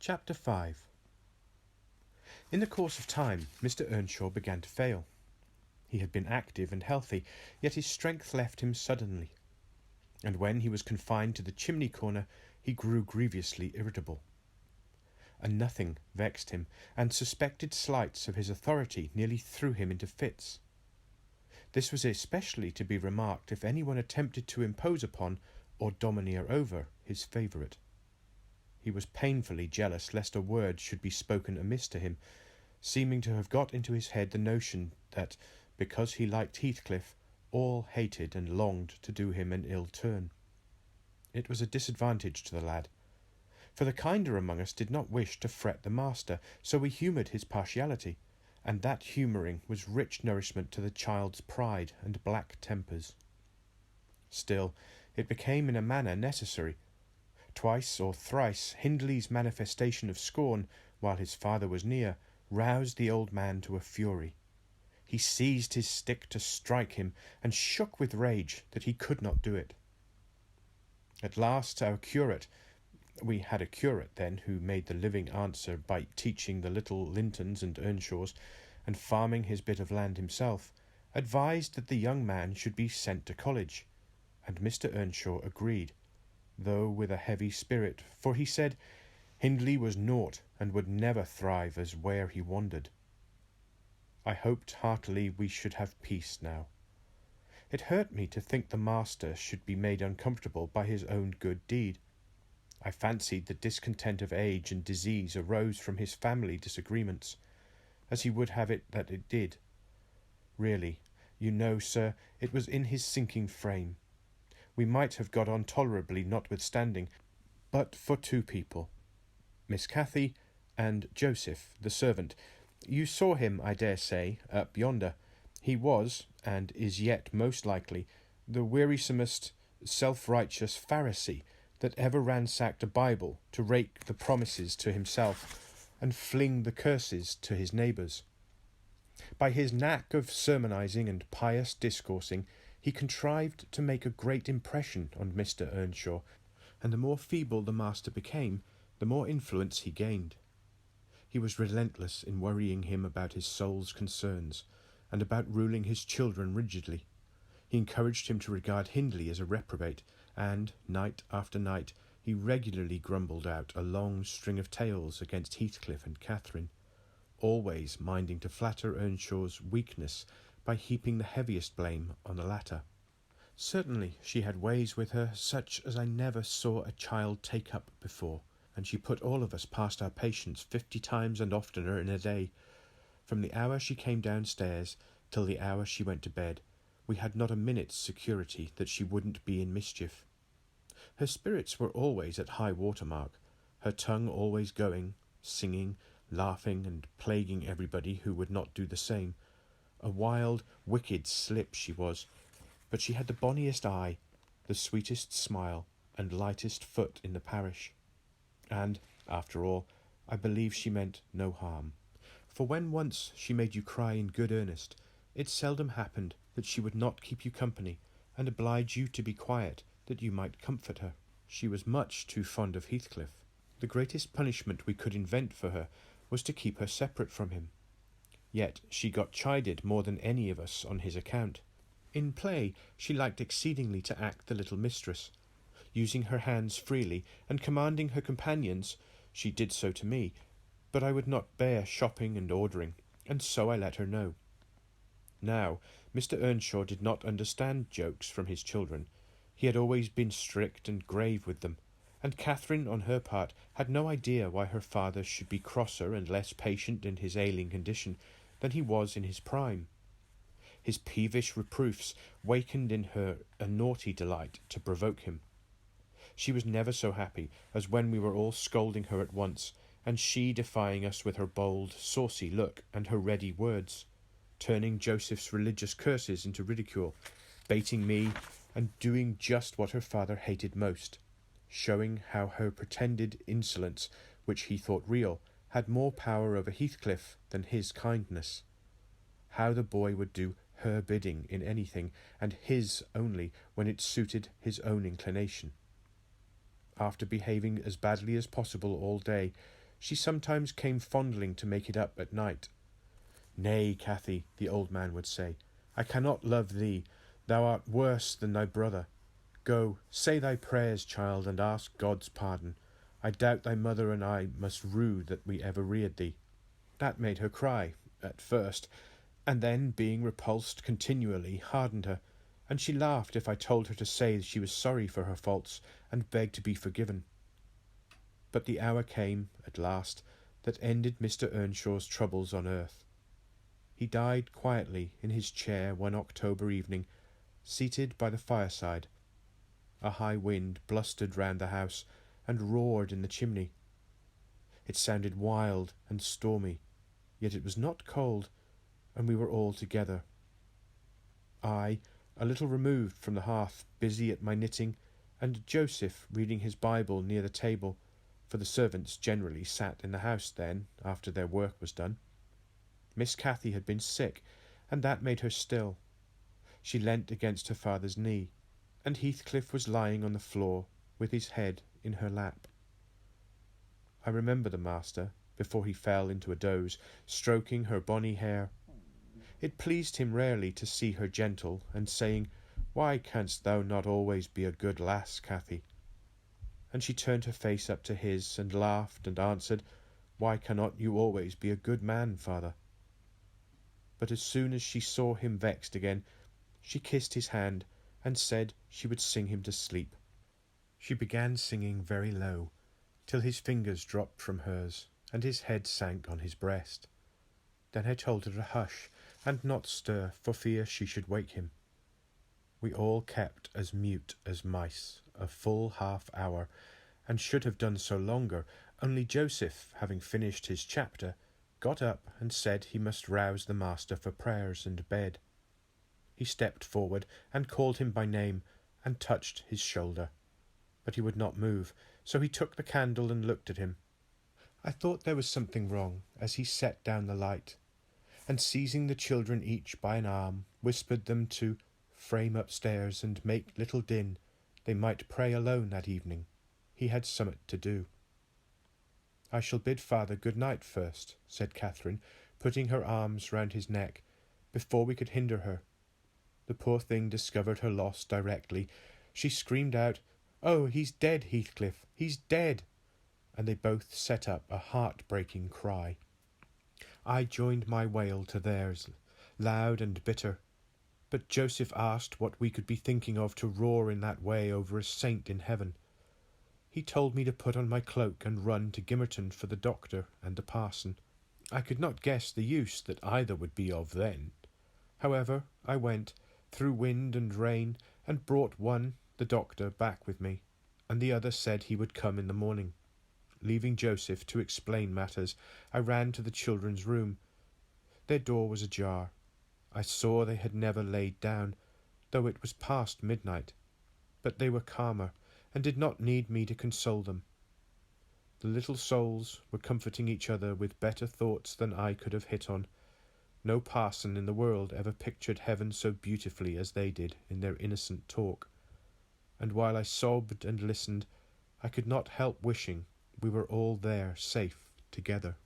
Chapter 5. In the course of time, Mr. Earnshaw began to fail. He had been active and healthy, yet his strength left him suddenly, and when he was confined to the chimney-corner, he grew grievously irritable. A nothing vexed him, and suspected slights of his authority nearly threw him into fits. This was especially to be remarked if anyone attempted to impose upon, or domineer over, his favourite. He was painfully jealous lest a word should be spoken amiss to him, seeming to have got into his head the notion that, because he liked Heathcliff, all hated and longed to do him an ill turn. It was a disadvantage to the lad, for the kinder among us did not wish to fret the master, so we humoured his partiality, and that humouring was rich nourishment to the child's pride and black tempers. Still, it became in a manner necessary. Twice or thrice Hindley's manifestation of scorn, while his father was near, roused the old man to a fury. He seized his stick to strike him, and shook with rage that he could not do it. At last our curate — we had a curate then who made the living answer by teaching the little Lintons and Earnshaws, and farming his bit of land himself — advised that the young man should be sent to college, and Mr. Earnshaw agreed, though with a heavy spirit, for he said Hindley was naught, and would never thrive as where he wandered. I hoped heartily we should have peace now. It hurt me to think the master should be made uncomfortable by his own good deed. I fancied the discontent of age and disease arose from his family disagreements, as he would have it that it did. Really, you know, sir, it was in his sinking frame. We might have got on tolerably notwithstanding, but for two people, Miss Cathy and Joseph, the servant. You saw him, I dare say, up yonder. He was, and is yet most likely, the wearisomest self-righteous Pharisee that ever ransacked a Bible to rake the promises to himself and fling the curses to his neighbours. By his knack of sermonizing and pious discoursing, he contrived to make a great impression on Mr. Earnshaw, and the more feeble the master became, the more influence he gained. He was relentless in worrying him about his soul's concerns, and about ruling his children rigidly. He encouraged him to regard Hindley as a reprobate, and, night after night, he regularly grumbled out a long string of tales against Heathcliff and Catherine, always minding to flatter Earnshaw's weakness by heaping the heaviest blame on the latter. Certainly she had ways with her such as I never saw a child take up before, and she put all of us past our patience 50 times and oftener in a day. From the hour she came downstairs till the hour she went to bed, we had not a minute's security that she wouldn't be in mischief. Her spirits were always at high water mark, her tongue always going, singing, laughing, and plaguing everybody who would not do the same. A wild, wicked slip she was, but she had the bonniest eye, the sweetest smile, and lightest foot in the parish. And, after all, I believe she meant no harm. For when once she made you cry in good earnest, it seldom happened that she would not keep you company, and oblige you to be quiet, that you might comfort her. She was much too fond of Heathcliff. The greatest punishment we could invent for her was to keep her separate from him. Yet she got chided more than any of us on his account. In play she liked exceedingly to act the little mistress. Using her hands freely, and commanding her companions, she did so to me, but I would not bear shopping and ordering, and so I let her know. Now, Mr. Earnshaw did not understand jokes from his children. He had always been strict and grave with them, and Catherine, on her part, had no idea why her father should be crosser and less patient in his ailing condition than he was in his prime. His peevish reproofs wakened in her a naughty delight to provoke him. She was never so happy as when we were all scolding her at once, and she defying us with her bold, saucy look and her ready words, turning Joseph's religious curses into ridicule, baiting me, and doing just what her father hated most, showing how her pretended insolence, which he thought real, had more power over Heathcliff than his kindness. How the boy would do her bidding in anything, and his only when it suited his own inclination. After behaving as badly as possible all day, She sometimes came fondling to make it up at night. "Nay, Cathy," the old man would say, "I cannot love thee. Thou art worse than thy brother. Go, say thy prayers, child, and ask God's pardon. I doubt thy mother and I must rue that we ever reared thee." That made her cry, at first, and then, being repulsed continually, hardened her, and she laughed if I told her to say she was sorry for her faults, and begged to be forgiven. But the hour came, at last, that ended Mr. Earnshaw's troubles on earth. He died quietly in his chair one October evening, seated by the fireside. A high wind blustered round the house, and roared in the chimney. It sounded wild and stormy, yet it was not cold, and we were all together. I, a little removed from the hearth, busy at my knitting, and Joseph reading his Bible near the table, for the servants generally sat in the house then, after their work was done. Miss Cathy had been sick, and that made her still. She leant against her father's knee, and Heathcliff was lying on the floor, with his head in her lap. I remember the master, before he fell into a doze, stroking her bonny hair. It pleased him rarely to see her gentle, and saying, "Why canst thou not always be a good lass, Cathy?" And she turned her face up to his, and laughed, and answered, "Why cannot you always be a good man, father?" But as soon as she saw him vexed again, she kissed his hand, and said she would sing him to sleep. She began singing very low, till his fingers dropped from hers, and his head sank on his breast. Then I told her to hush, and not stir, for fear she should wake him. We all kept as mute as mice a full half-hour, and should have done so longer, only Joseph, having finished his chapter, got up and said he must rouse the master for prayers and bed. He stepped forward and called him by name, and touched his shoulder, but he would not move, so he took the candle and looked at him. I thought there was something wrong, as he set down the light, and seizing the children each by an arm, whispered them to frame upstairs and make little din. They might pray alone that evening. He had somewhat to do. "I shall bid father good night first," said Catherine, putting her arms round his neck, before we could hinder her. The poor thing discovered her loss directly. She screamed out, "Oh, he's dead, Heathcliff, he's dead!" and they both set up a heart-breaking cry. I joined my wail to theirs, loud and bitter, but Joseph asked what we could be thinking of to roar in that way over a saint in heaven. He told me to put on my cloak and run to Gimmerton for the doctor and the parson. I could not guess the use that either would be of then. However, I went, through wind and rain, and brought one, the doctor, back with me, and the other said he would come in the morning. Leaving Joseph to explain matters, I ran to the children's room. Their door was ajar. I saw they had never laid down, though it was past midnight, but they were calmer, and did not need me to console them. The little souls were comforting each other with better thoughts than I could have hit on. No parson in the world ever pictured heaven so beautifully as they did in their innocent talk, and while I sobbed and listened, I could not help wishing we were all there safe together.